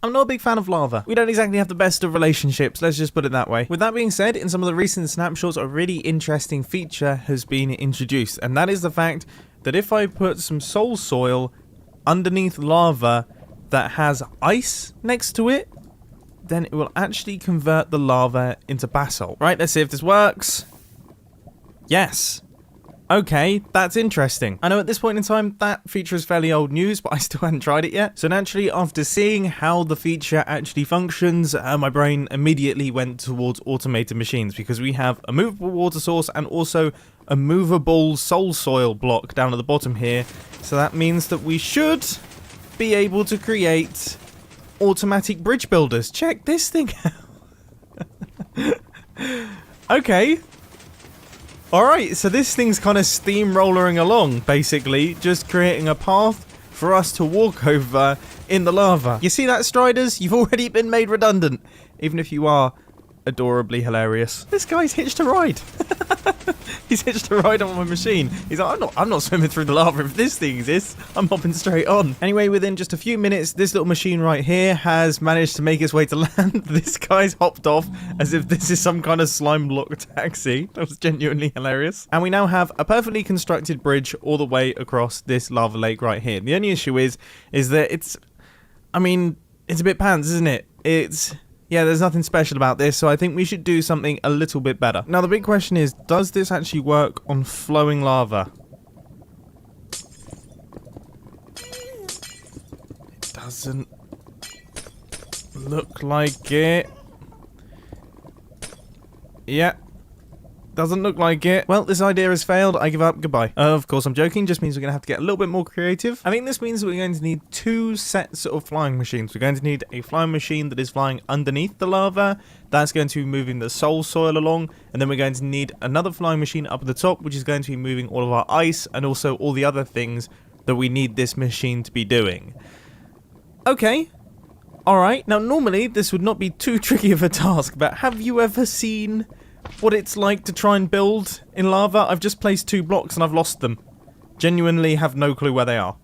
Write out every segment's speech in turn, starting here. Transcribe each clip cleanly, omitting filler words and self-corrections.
I'm not a big fan of lava. We don't exactly have the best of relationships, let's just put it that way. With that being said, in some of the recent snapshots, a really interesting feature has been introduced, and that is the fact that if I put some soul soil underneath lava that has ice next to it, then it will actually convert the lava into basalt. Right, let's see if this works. Yes. Okay, that's interesting. I know at this point in time that feature is fairly old news, but I still hadn't tried it yet. So naturally, after seeing how the feature actually functions, my brain immediately went towards automated machines, because we have a movable water source and also a movable soul soil block down at the bottom here. So that means that we should be able to create automatic bridge builders. Check this thing out. Okay. Alright, so this thing's kind of steamrollering along, basically, just creating a path for us to walk over in the lava. You see that, Striders? You've already been made redundant, even if you are adorably hilarious. This guy's hitched a ride. He's hitched a ride on my machine. He's like, I'm not swimming through the lava. If this thing exists, I'm hopping straight on. Anyway, within just a few minutes, this little machine right here has managed to make its way to land. This guy's hopped off as if this is some kind of slime block taxi. That was genuinely hilarious. And we now have a perfectly constructed bridge all the way across this lava lake right here. The only issue is that it's a bit pants, isn't it? Yeah, there's nothing special about this, so I think we should do something a little bit better. Now, the big question is, does this actually work on flowing lava? It doesn't look like it. Yeah. Doesn't look like it. Well, this idea has failed. I give up. Goodbye. Of course, I'm joking. Just means we're going to have to get a little bit more creative. I think this means we're going to need two sets of flying machines. We're going to need a flying machine that is flying underneath the lava. That's going to be moving the soul soil along. And then we're going to need another flying machine up at the top, which is going to be moving all of our ice and also all the other things that we need this machine to be doing. Okay. Alright. Now, normally, this would not be too tricky of a task, but have you ever seen what it's like to try and build in lava? I've just placed 2 blocks and I've lost them. Genuinely have no clue where they are.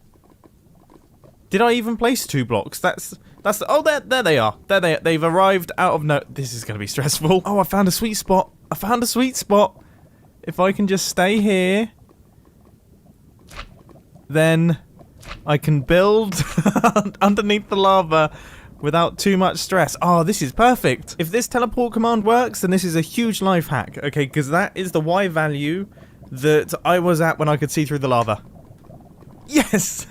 Did I even place 2 blocks? Oh, there they are. They've arrived out of no... This is going to be stressful. Oh, I found a sweet spot. If I can just stay here, then I can build underneath the lava without too much stress. Oh, this is perfect. If this teleport command works, then this is a huge life hack, okay? Because that is the Y value that I was at when I could see through the lava. Yes!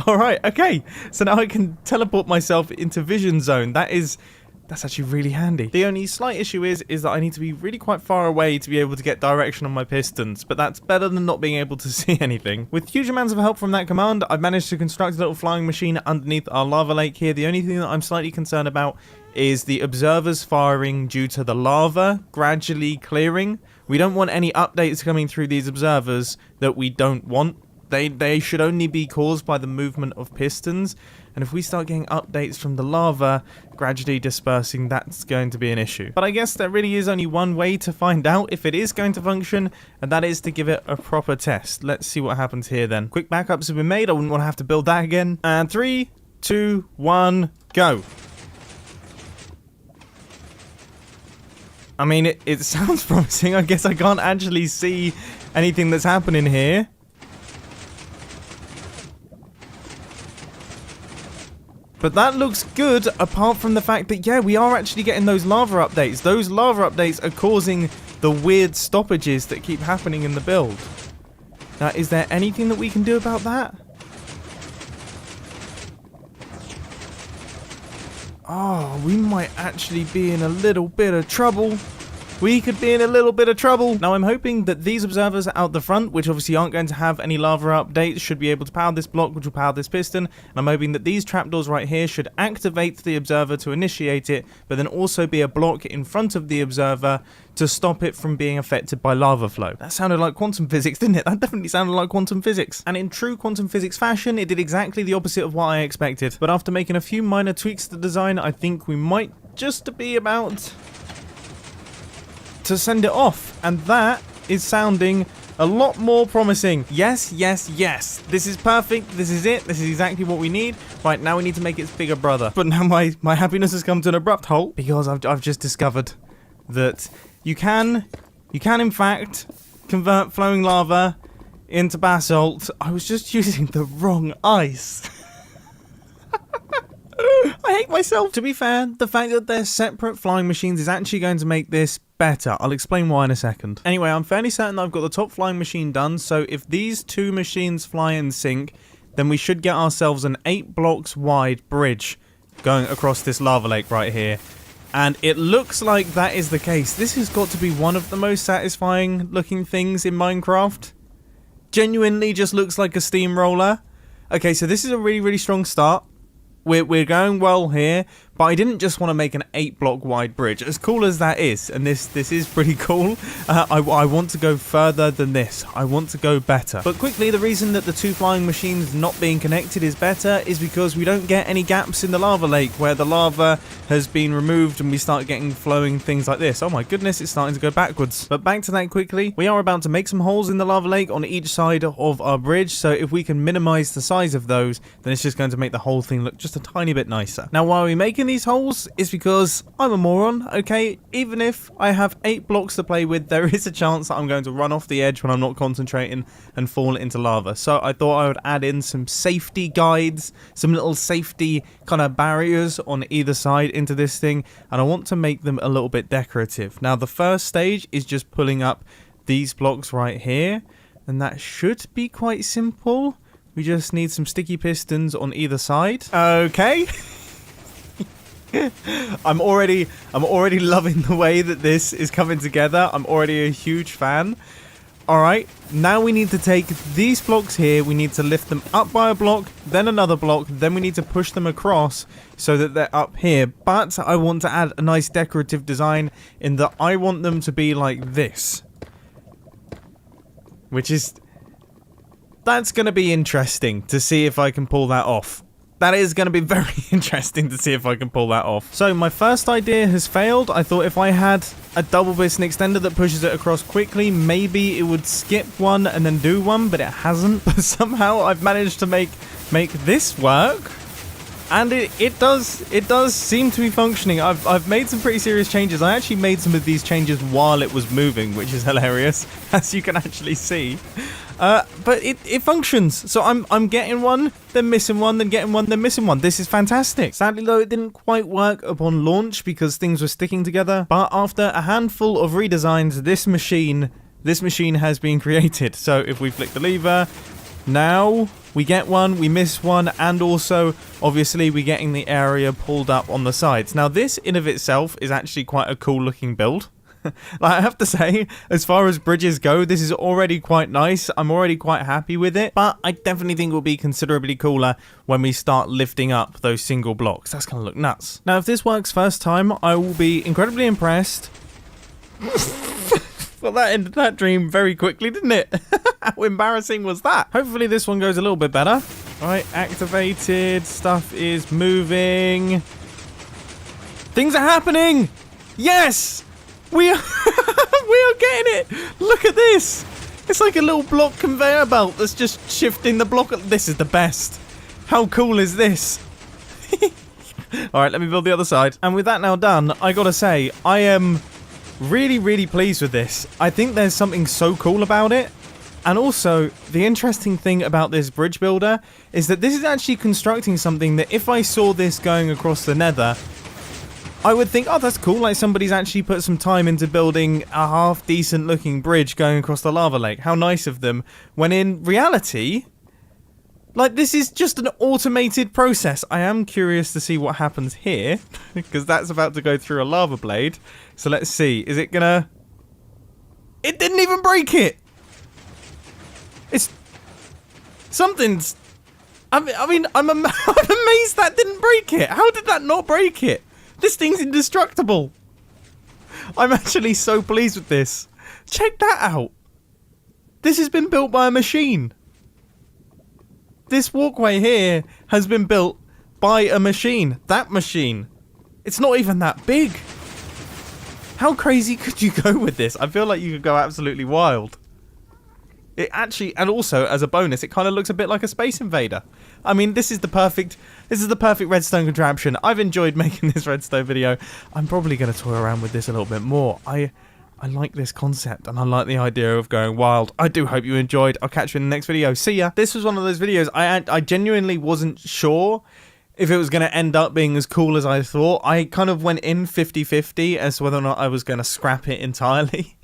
Alright, okay. So now I can teleport myself into vision zone. That's actually really handy. The only slight issue is that I need to be really quite far away to be able to get direction on my pistons, but that's better than not being able to see anything. With huge amounts of help from that command, I've managed to construct a little flying machine underneath our lava lake here. The only thing that I'm slightly concerned about is the observers firing due to the lava gradually clearing. We don't want any updates coming through these observers that we don't want. They should only be caused by the movement of pistons, and if we start getting updates from the lava gradually dispersing, that's going to be an issue. But I guess there really is only one way to find out if it is going to function, and that is to give it a proper test. Let's see what happens here then. Quick backups have been made. I wouldn't want to have to build that again. And 3, 2, 1, go. I mean, it sounds promising. I guess I can't actually see anything that's happening here. But that looks good, apart from the fact that, yeah, we are actually getting those lava updates. Those lava updates are causing the weird stoppages that keep happening in the build. Now, is there anything that we can do about that? Oh, we might actually be in a little bit of trouble. We could be in a little bit of trouble. Now, I'm hoping that these observers out the front, which obviously aren't going to have any lava updates, should be able to power this block, which will power this piston. And I'm hoping that these trapdoors right here should activate the observer to initiate it, but then also be a block in front of the observer to stop it from being affected by lava flow. That sounded like quantum physics, didn't it? That definitely sounded like quantum physics. And in true quantum physics fashion, it did exactly the opposite of what I expected. But after making a few minor tweaks to the design, I think we might just be about to send it off, and that is sounding A lot more promising. Yes, yes, yes. This is perfect. This is it. This is exactly what we need. Right, now we need to make its bigger brother. But now my happiness has come to an abrupt halt because I've just discovered that you can in fact convert flowing lava into basalt. I was just using the wrong ice. I hate myself. To be fair, the fact that they're separate flying machines is actually going to make this better. I'll explain why in a second. Anyway, I'm fairly certain that I've got the top flying machine done, so if these two machines fly in sync, then we should get ourselves an 8 blocks wide bridge going across this lava lake right here. And it looks like that is the case. This has got to be one of the most satisfying looking things in Minecraft. Genuinely just looks like a steamroller. Okay, so this is a really, really strong start. We're going well here, but I didn't just want to make an 8 block wide bridge. As cool as that is, and this is pretty cool, I want to go further than this. I want to go better. But quickly, the reason that the two flying machines not being connected is better is because we don't get any gaps in the lava lake where the lava has been removed and we start getting flowing things like this. Oh my goodness, it's starting to go backwards. But back to that quickly, we are about to make some holes in the lava lake on each side of our bridge, so if we can minimize the size of those, then it's just going to make the whole thing look just a tiny bit nicer. Now, why are we making these holes? Is because I'm a moron, okay? Even if I have 8 blocks to play with, there is a chance that I'm going to run off the edge when I'm not concentrating and fall into lava. So I thought I would add in some safety guides, some little safety kind of barriers on either side into this thing, and I want to make them a little bit decorative. Now, the first stage is just pulling up these blocks right here, and that should be quite simple. We just need some sticky pistons on either side. Okay. I'm already loving the way that this is coming together. I'm already a huge fan. Alright, now we need to take these blocks here, we need to lift them up by a block, then another block, then we need to push them across so that they're up here. But I want to add a nice decorative design in that I want them to be like this. Which is... that's going to be interesting to see if I can pull that off. That is going to be very interesting to see if I can pull that off. So my first idea has failed. I thought if I had a double piston extender that pushes it across quickly, maybe it would skip one and then do one, but it hasn't. But somehow I've managed to make this work. And it does seem to be functioning. I've made some pretty serious changes. I actually made some of these changes while it was moving, which is hilarious, as you can actually see. But it functions. So I'm getting one, then missing one, then getting one, then missing one. This is fantastic. Sadly though, it didn't quite work upon launch because things were sticking together. But after a handful of redesigns, this machine has been created. So if we flick the lever, now we get one, we miss one, and also obviously we're getting the area pulled up on the sides. Now this in of itself is actually quite a cool looking build. Like, I have to say, as far as bridges go, this is already quite nice. I'm already quite happy with it, but I definitely think it will be considerably cooler when we start lifting up those single blocks. That's going to look nuts. Now, if this works first time, I will be incredibly impressed. Well, that ended that dream very quickly, didn't it? How embarrassing was that? Hopefully this one goes a little bit better. All right, activated. Stuff is moving. Things are happening. Yes! We are, we are getting it. Look at this. It's like a little block conveyor belt that's just shifting the block. This is the best. How cool is this? All right, let me build the other side. And with that now done, I gotta say, I am really, really pleased with this. I think there's something so cool about it. And also, the interesting thing about this bridge builder is that this is actually constructing something that if I saw this going across the nether, I would think, oh, that's cool, like somebody's actually put some time into building a half decent looking bridge going across the lava lake. How nice of them. When in reality, like, this is just an automated process. I am curious to see what happens here, because that's about to go through a lava blade. So let's see, is it gonna... It didn't even break it! It's... Something's... I mean, I'm amazed that didn't break it. How did that not break it? This thing's indestructible. I'm actually so pleased with this. Check that out. This has been built by a machine. This walkway here has been built by a machine. That machine. It's not even that big. How crazy could you go with this? I feel like you could go absolutely wild. It actually, and also as a bonus, it kind of looks a bit like a Space Invader. I mean, this is the perfect redstone contraption. I've enjoyed making this redstone video. I'm probably going to toy around with this a little bit more. I like this concept, and I like the idea of going wild. I do hope you enjoyed. I'll catch you in the next video. See ya. This was one of those videos I genuinely wasn't sure if it was going to end up being as cool as I thought. I kind of went in 50-50 as to whether or not I was going to scrap it entirely.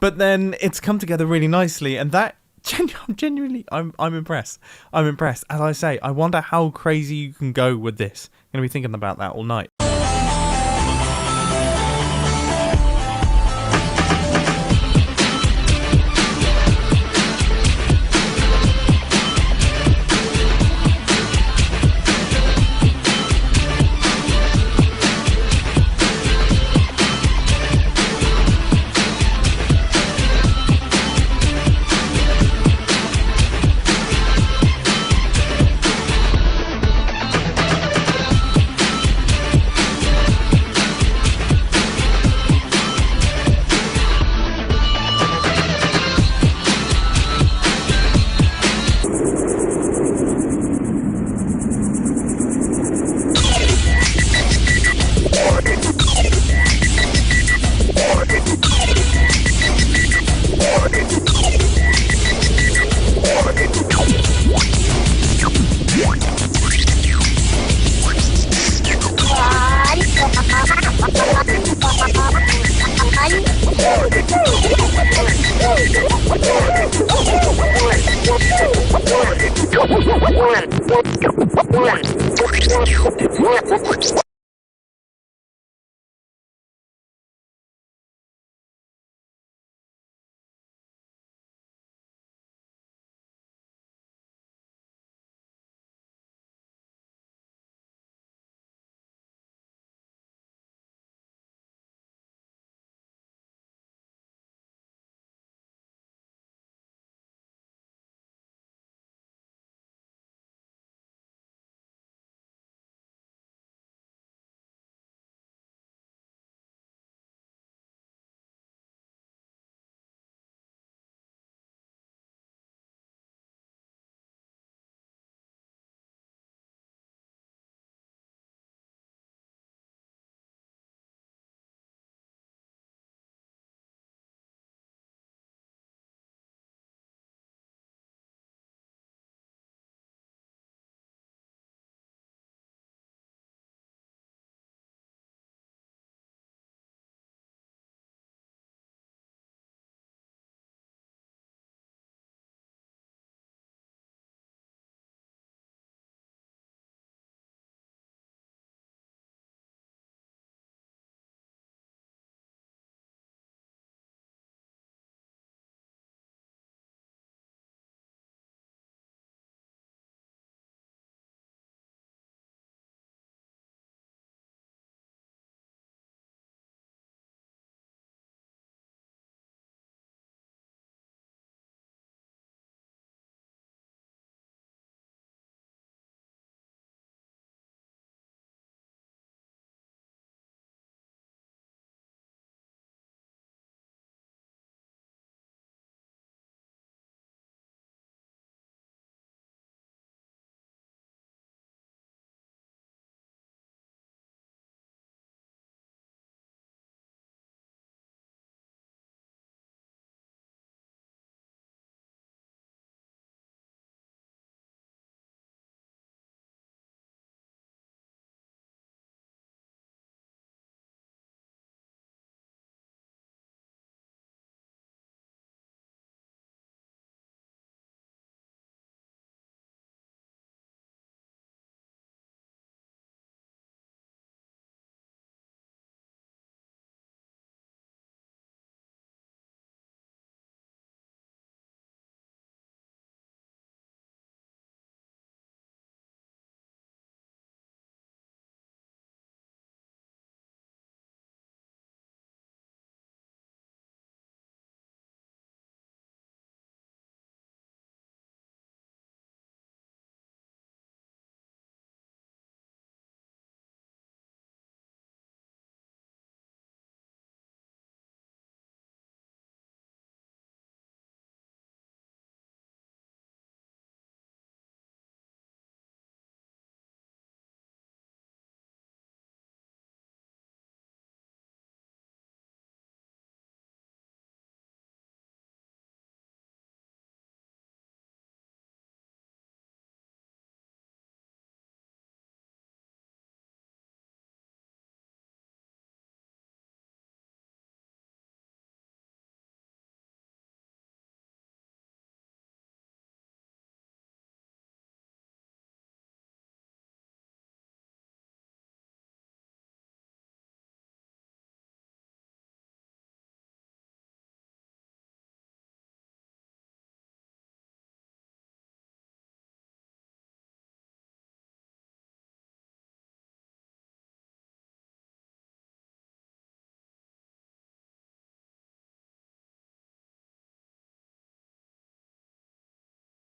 But then it's come together really nicely, and that genuinely, I'm impressed. I'm impressed. As I say, I wonder how crazy you can go with this. I'm going to be thinking about that all night. One.